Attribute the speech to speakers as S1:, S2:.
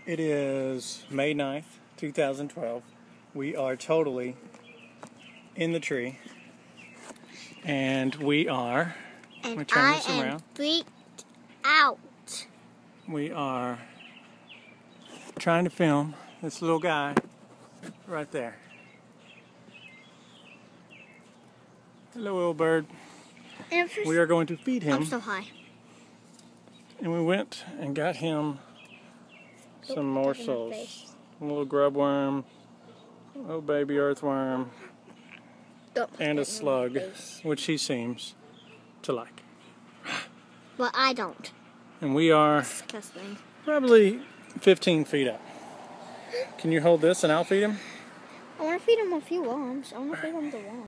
S1: It is May 9th, 2012. We are totally in the tree. And we are...
S2: And I am freaked out.
S1: We are trying to film this little guy right there. Hello, little bird. We are going to feed him.
S2: I'm so high.
S1: And we went and got him some morsels. A little grub worm, a little baby earthworm, and a slug, which he seems to like.
S2: But I don't.
S1: And we are
S2: Disgusting.
S1: Probably 15 feet up. Can you hold this and I'll feed him?
S2: I want to feed him a few worms. I want to feed him the worms.